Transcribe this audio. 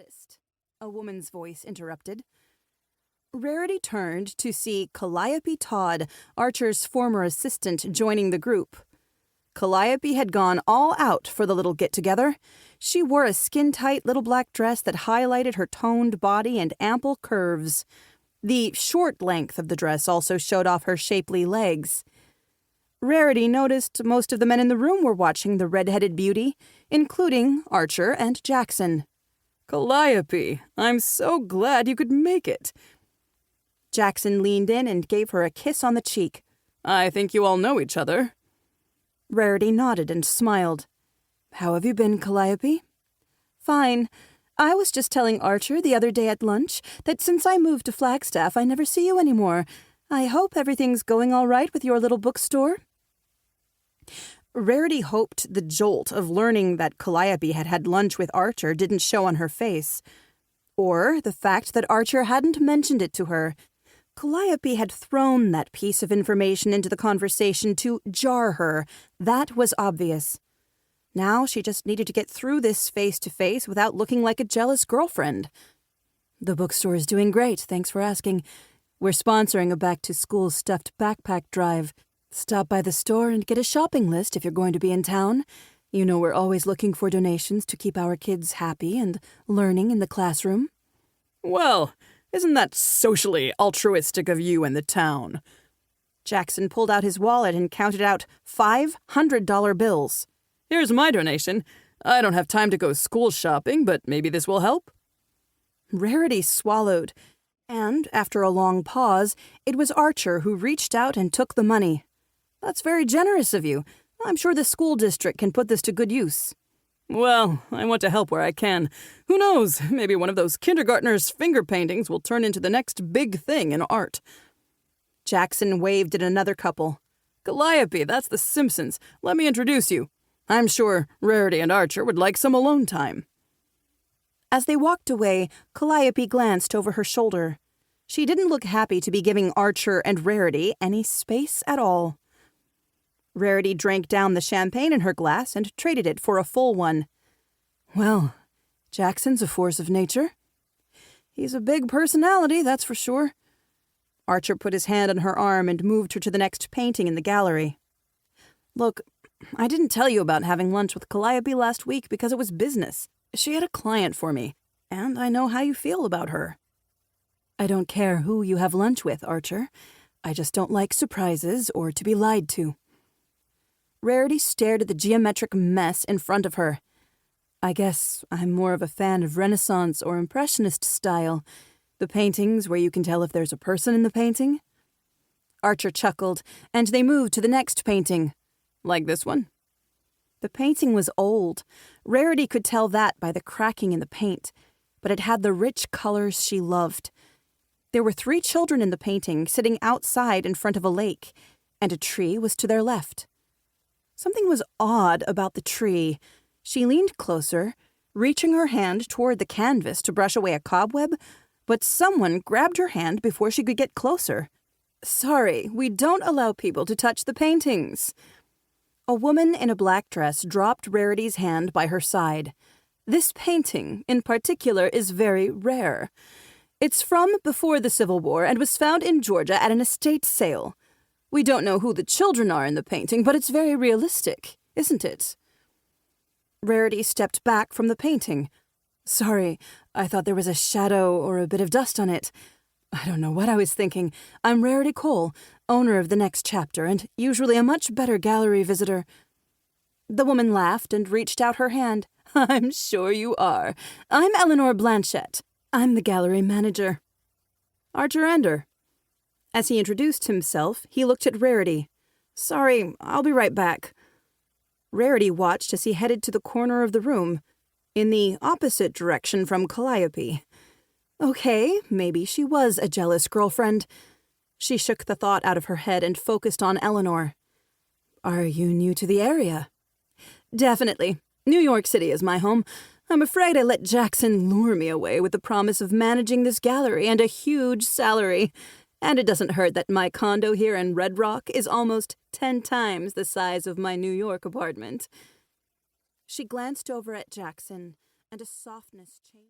noticed," a woman's voice interrupted. Rarity turned to see Calliope Todd, Archer's former assistant, joining the group. Calliope had gone all out for the little get-together. She wore a skin-tight little black dress that highlighted her toned body and ample curves. The short length of the dress also showed off her shapely legs. Rarity noticed most of the men in the room were watching the red-headed beauty, including Archer and Jackson. "Calliope, I'm so glad you could make it." Jackson leaned in and gave her a kiss on the cheek. "I think you all know each other." Rarity nodded and smiled. "How have you been, Calliope?" "Fine. I was just telling Archer the other day at lunch that since I moved to Flagstaff, I never see you anymore. I hope everything's going all right with your little bookstore." Rarity hoped the jolt of learning that Calliope had had lunch with Archer didn't show on her face, or the fact that Archer hadn't mentioned it to her. Calliope had thrown that piece of information into the conversation to jar her. That was obvious. Now she just needed to get through this face-to-face without looking like a jealous girlfriend. "The bookstore is doing great, thanks for asking. We're sponsoring a back-to-school stuffed backpack drive. Stop by the store and get a shopping list if you're going to be in town. You know we're always looking for donations to keep our kids happy and learning in the classroom." "Well, isn't that socially altruistic of you and the town?" Jackson pulled out his wallet and counted out $500 bills. "Here's my donation. I don't have time to go school shopping, but maybe this will help." Rarity swallowed, and after a long pause, it was Archer who reached out and took the money. "That's very generous of you. I'm sure the school district can put this to good use." "Well, I want to help where I can. Who knows, maybe one of those kindergartners' finger paintings will turn into the next big thing in art." Jackson waved at another couple. "Calliope, that's the Simpsons. Let me introduce you. I'm sure Rarity and Archer would like some alone time." As they walked away, Calliope glanced over her shoulder. She didn't look happy to be giving Archer and Rarity any space at all. Rarity drank down the champagne in her glass and traded it for a full one. "Well, Jackson's a force of nature." "He's a big personality, that's for sure." Archer put his hand on her arm and moved her to the next painting in the gallery. "Look, I didn't tell you about having lunch with Calliope last week because it was business. She had a client for me, and I know how you feel about her." "I don't care who you have lunch with, Archer. I just don't like surprises or to be lied to." Rarity stared at the geometric mess in front of her. "I guess I'm more of a fan of Renaissance or Impressionist style. The paintings where you can tell if there's a person in the painting." Archer chuckled, and they moved to the next painting. "Like this one?" The painting was old. Rarity could tell that by the cracking in the paint, but it had the rich colors she loved. There were 3 children in the painting sitting outside in front of a lake, and a tree was to their left. Something was odd about the tree. She leaned closer, reaching her hand toward the canvas to brush away a cobweb, but someone grabbed her hand before she could get closer. "Sorry, we don't allow people to touch the paintings." A woman in a black dress dropped Rarity's hand by her side. "This painting, in particular, is very rare. It's from before the Civil War and was found in Georgia at an estate sale. We don't know who the children are in the painting, but it's very realistic, isn't it?" Rarity stepped back from the painting. "Sorry, I thought there was a shadow or a bit of dust on it. I don't know what I was thinking. I'm Rarity Cole, owner of the next chapter, and usually a much better gallery visitor." The woman laughed and reached out her hand. "I'm sure you are. I'm Eleanor Blanchette. I'm the gallery manager." "Archer Ender." As he introduced himself, he looked at Rarity. "Sorry, I'll be right back." Rarity watched as he headed to the corner of the room, in the opposite direction from Calliope. Okay, maybe she was a jealous girlfriend. She shook the thought out of her head and focused on Eleanor. "Are you new to the area?" "Definitely. New York City is my home. I'm afraid I let Jackson lure me away with the promise of managing this gallery and a huge salary. And it doesn't hurt that my condo here in Red Rock is almost 10 times the size of my New York apartment." She glanced over at Jackson, and a softness changed.